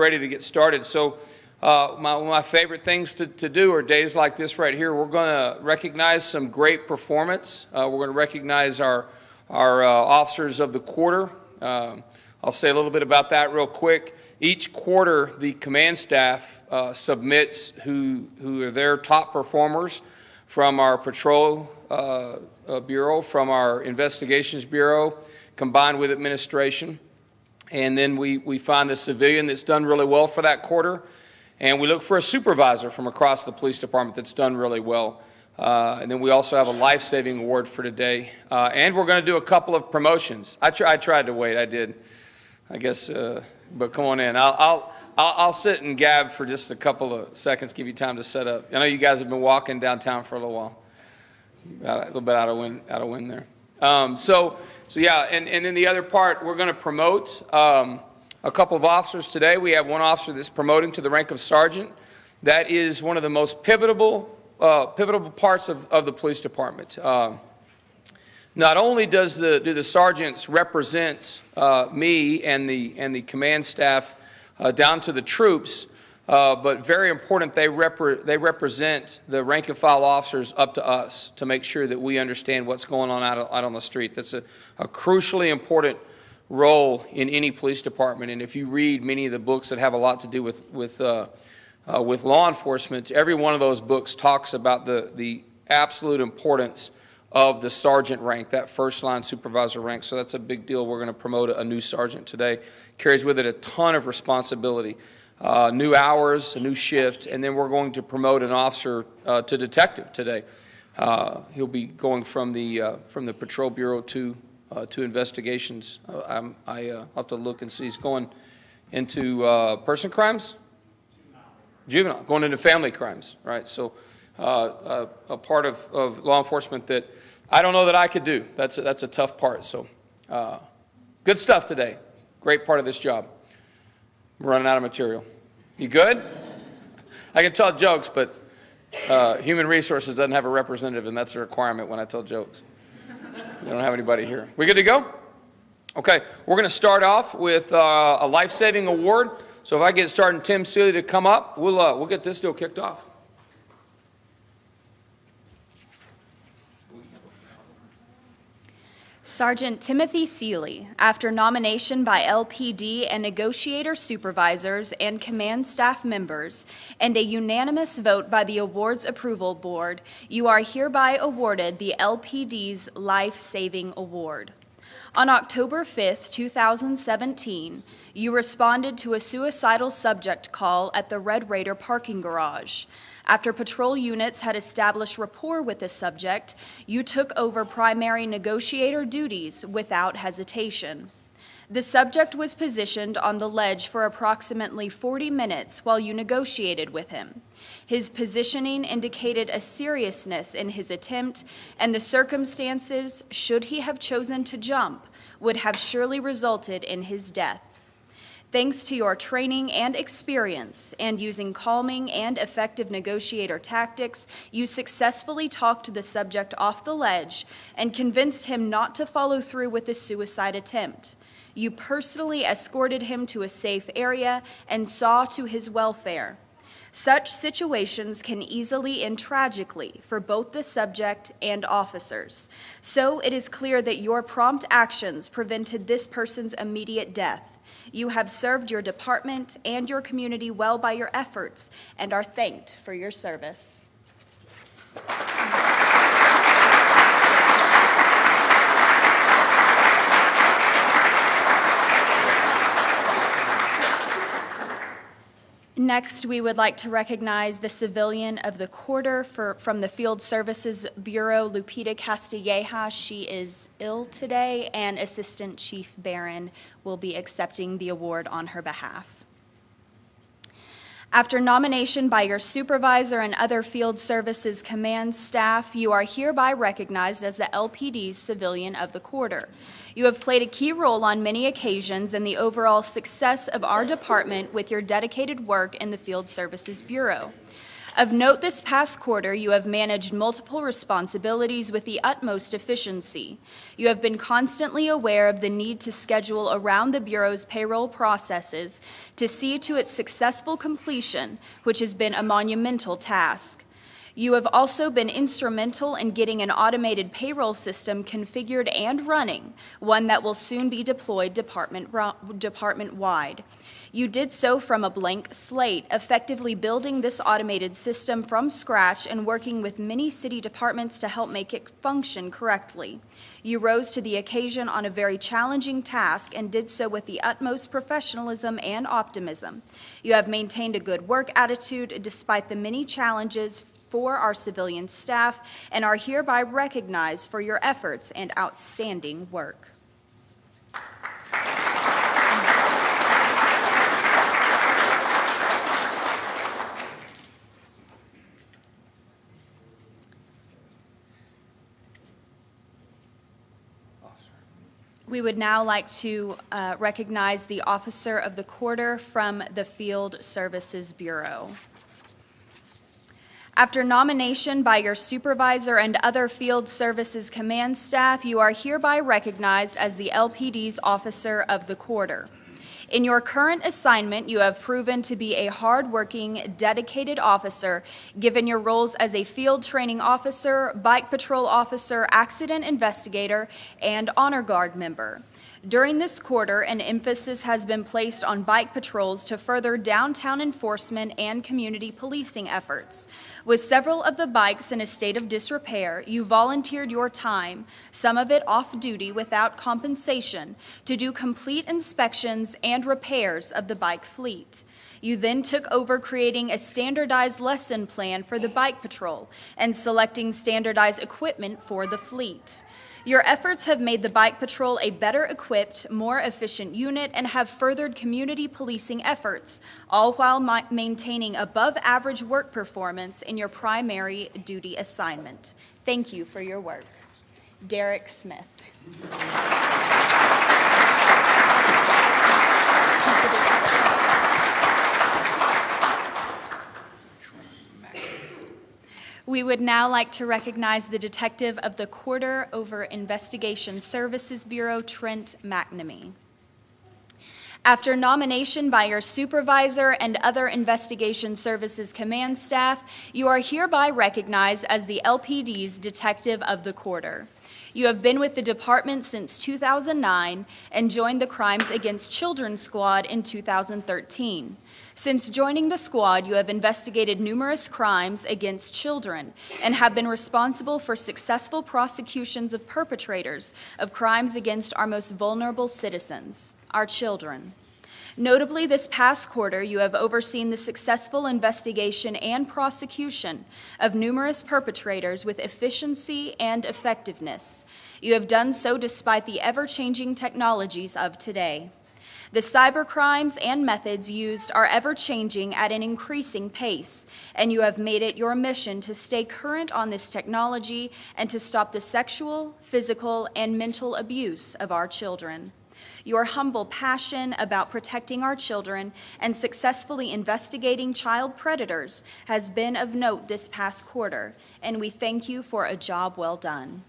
ready to get started. So one of my favorite things to do are days like this right here. We're going to recognize some great performance. We're going to recognize our officers of the quarter. I'll say a little bit about that real quick. Each quarter, the command staff submits who are their top performers from our patrol bureau, from our investigations bureau, combined with administration. And then we find the civilian that's done really well for that quarter. And we look for a supervisor from across the police department that's done really well. And then we also have a life-saving award for today. And we're going to do a couple of promotions. I tried to wait, I did. I guess, but come on in. I'll sit and gab for just a couple of seconds, give you time to set up. I know you guys have been walking downtown for a little while. A little bit out of wind there. So yeah, and then the other part, we're going to promote a couple of officers today. We have one officer that's promoting to the rank of sergeant. That is one of the most pivotal parts of the police department. Not only do the sergeants represent me and the command staff down to the troops, but very important, they represent the rank and file officers up to us to make sure that we understand what's going on out on the street. That's a crucially important role in any police department. And if you read many of the books that have a lot to do with law enforcement, every one of those books talks about the absolute importance of the sergeant rank, that first line supervisor rank. So that's a big deal. We're going to promote a new sergeant today. Carries with it a ton of responsibility, new hours, a new shift, and then we're going to promote an officer to detective today. He'll be going from the patrol bureau to investigations. I'll have to look and see. He's going into person crimes? Juvenile. Going into family crimes, right? So a part of law enforcement that I don't know that I could do. That's a tough part. So good stuff today. Great part of this job. I'm running out of material. You good? I can tell jokes, but human resources doesn't have a representative, and that's a requirement when I tell jokes. We don't have anybody here. We good to go? Okay, we're going to start off with a life-saving award. So if I get Sergeant Tim Seeley to come up, we'll get this deal kicked off. Sergeant Timothy Seeley, after nomination by LPD and negotiator supervisors and command staff members, and a unanimous vote by the Awards Approval Board, you are hereby awarded the LPD's Life Saving Award. On October 5th, 2017, you responded to a suicidal subject call at the Red Raider parking garage. After patrol units had established rapport with the subject, you took over primary negotiator duties without hesitation. The subject was positioned on the ledge for approximately 40 minutes while you negotiated with him. His positioning indicated a seriousness in his attempt, and the circumstances, should he have chosen to jump, would have surely resulted in his death. Thanks to your training and experience and using calming and effective negotiator tactics, you successfully talked the subject off the ledge and convinced him not to follow through with the suicide attempt. You personally escorted him to a safe area and saw to his welfare. Such situations can easily end tragically for both the subject and officers. So it is clear that your prompt actions prevented this person's immediate death. You have served your department and your community well by your efforts and are thanked for your service. Next, we would like to recognize the civilian of the quarter from the Field Services Bureau, Lupita Castilleja. She is ill today, and Assistant Chief Barron will be accepting the award on her behalf. After nomination by your supervisor and other Field Services command staff, you are hereby recognized as the LPD's Civilian of the Quarter. You have played a key role on many occasions in the overall success of our department with your dedicated work in the Field Services Bureau. Of note, this past quarter, you have managed multiple responsibilities with the utmost efficiency. You have been constantly aware of the need to schedule around the Bureau's payroll processes to see to its successful completion, which has been a monumental task. You have also been instrumental in getting an automated payroll system configured and running, one that will soon be deployed department-wide. You did so from a blank slate, effectively building this automated system from scratch and working with many city departments to help make it function correctly. You rose to the occasion on a very challenging task and did so with the utmost professionalism and optimism. You have maintained a good work attitude despite the many challenges for our civilian staff and are hereby recognized for your efforts and outstanding work. We would now like to recognize the Officer of the Quarter from the Field Services Bureau. After nomination by your supervisor and other field services command staff, you are hereby recognized as the LPD's Officer of the Quarter. In your current assignment, you have proven to be a hard-working, dedicated officer, given your roles as a field training officer, bike patrol officer, accident investigator, and honor guard member. During this quarter, an emphasis has been placed on bike patrols to further downtown enforcement and community policing efforts. With several of the bikes in a state of disrepair, you volunteered your time, some of it off-duty without compensation, to do complete inspections and repairs of the bike fleet. You then took over creating a standardized lesson plan for the bike patrol and selecting standardized equipment for the fleet. Your efforts have made the Bike Patrol a better equipped, more efficient unit and have furthered community policing efforts, all while maintaining above average work performance in your primary duty assignment. Thank you for your work. Derek Smith. We would now like to recognize the Detective of the Quarter over Investigation Services Bureau, Trent McNamee. After nomination by your supervisor and other investigation services command staff, you are hereby recognized as the LPD's Detective of the Quarter. You have been with the department since 2009 and joined the Crimes Against Children Squad in 2013. Since joining the squad, you have investigated numerous crimes against children and have been responsible for successful prosecutions of perpetrators of crimes against our most vulnerable citizens, our children. Notably, this past quarter, you have overseen the successful investigation and prosecution of numerous perpetrators with efficiency and effectiveness. You have done so despite the ever-changing technologies of today. The cybercrimes and methods used are ever-changing at an increasing pace, and you have made it your mission to stay current on this technology and to stop the sexual, physical, and mental abuse of our children. Your humble passion about protecting our children and successfully investigating child predators has been of note this past quarter, and we thank you for a job well done.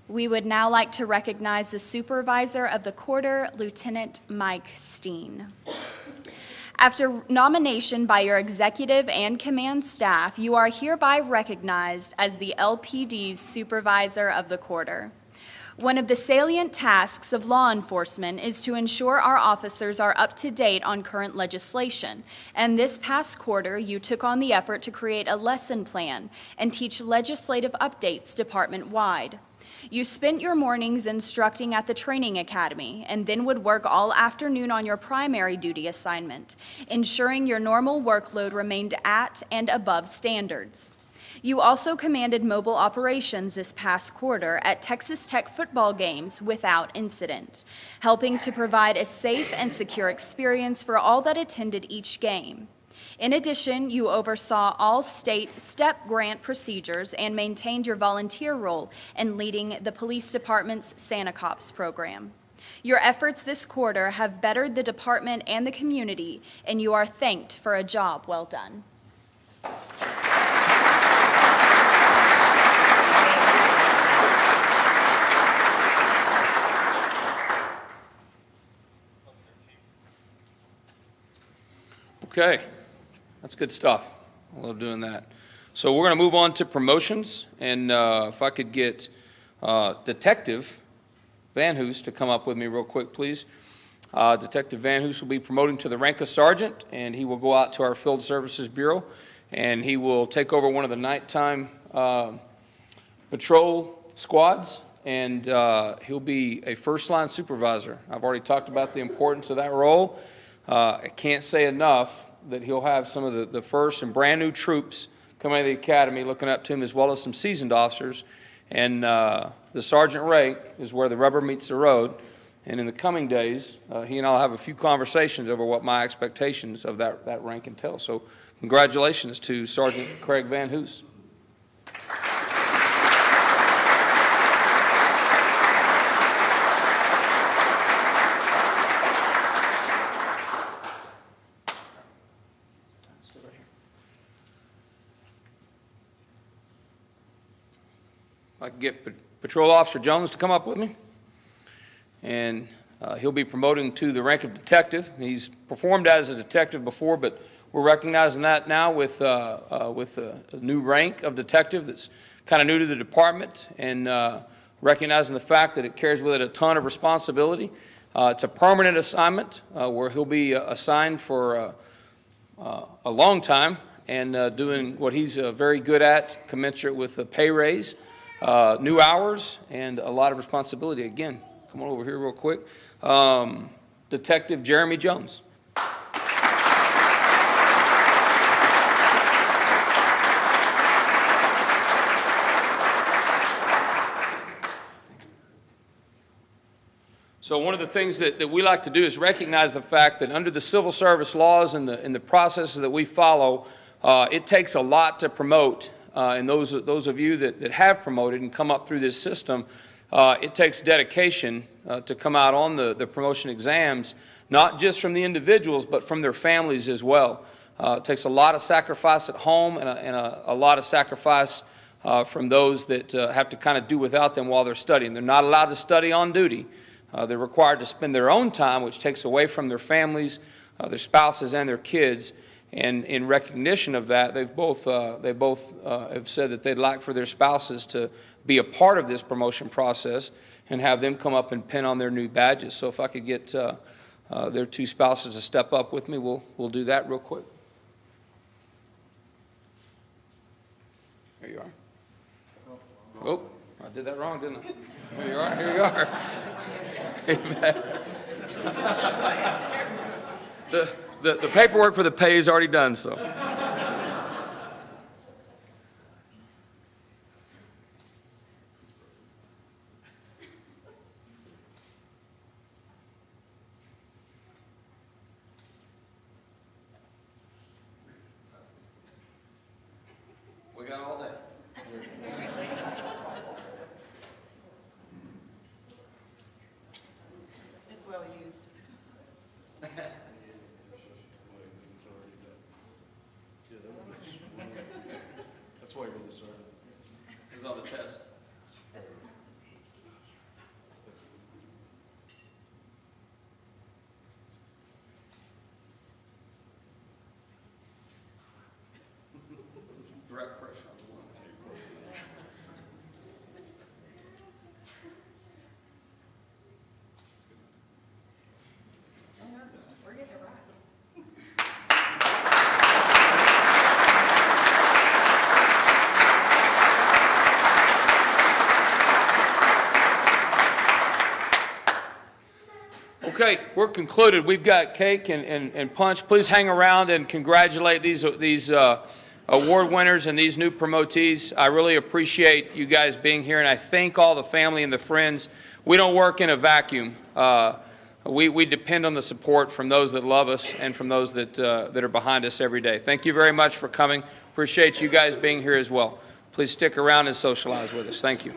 We would now like to recognize the Supervisor of the Quarter, Lieutenant Mike Steen. After nomination by your executive and command staff, you are hereby recognized as the LPD's Supervisor of the Quarter. One of the salient tasks of law enforcement is to ensure our officers are up to date on current legislation, and this past quarter you took on the effort to create a lesson plan and teach legislative updates department-wide. You spent your mornings instructing at the training academy and then would work all afternoon on your primary duty assignment, ensuring your normal workload remained at and above standards. You also commanded mobile operations this past quarter at Texas Tech football games without incident, helping to provide a safe and secure experience for all that attended each game. In addition, you oversaw all state STEP grant procedures and maintained your volunteer role in leading the police department's Santa Cops program. Your efforts this quarter have bettered the department and the community, and you are thanked for a job well done. Okay, that's good stuff. I love doing that. So we're going to move on to promotions, and if I could get Detective Van Hoos to come up with me real quick, please. Detective Van Hoos will be promoting to the rank of sergeant, and he will go out to our Field Services Bureau, and he will take over one of the nighttime patrol squads, and he'll be a first-line supervisor. I've already talked about the importance of that role. I can't say enough that he'll have some of the first and brand new troops coming out of the academy looking up to him, as well as some seasoned officers. And the sergeant rank is where the rubber meets the road. And in the coming days, he and I will have a few conversations over what my expectations of that rank entails. So congratulations to Sergeant Craig Van Hoos. I can get Patrol Officer Jones to come up with me, and he'll be promoting to the rank of detective. He's performed as a detective before, but we're recognizing that now with a new rank of detective that's kind of new to the department, and recognizing the fact that it carries with it a ton of responsibility. It's a permanent assignment where he'll be assigned for a long time and doing what he's very good at, commensurate with the pay raise. New hours and a lot of responsibility. Again, come on over here real quick. Detective Jeremy Jones. So one of the things that we like to do is recognize the fact that under the civil service laws and the processes that we follow, it takes a lot to promote. And those of you that have promoted and come up through this system, it takes dedication to come out on the promotion exams, not just from the individuals, but from their families as well. It takes a lot of sacrifice at home and a lot of sacrifice from those that have to kind of do without them while they're studying. They're not allowed to study on duty. They're required to spend their own time, which takes away from their families, their spouses, and their kids. And in recognition of that, they both have said that they'd like for their spouses to be a part of this promotion process and have them come up and pin on their new badges. So if I could get their two spouses to step up with me, we'll do that real quick. There you are. Oh, I did that wrong, didn't I? There you are. Here you are. The paperwork for the pay is already done, so. We got all day. It's well used. That's why you're the sergeant. It was on the test. Direct pressure on the one. We're getting it right. Okay, we're concluded. We've got cake and punch. Please hang around and congratulate these award winners and these new promotees. I really appreciate you guys being here, and I thank all the family and the friends. We don't work in a vacuum. we depend on the support from those that love us and from those that are behind us every day. Thank you very much for coming. Appreciate you guys being here as well. Please stick around and socialize with us. Thank you.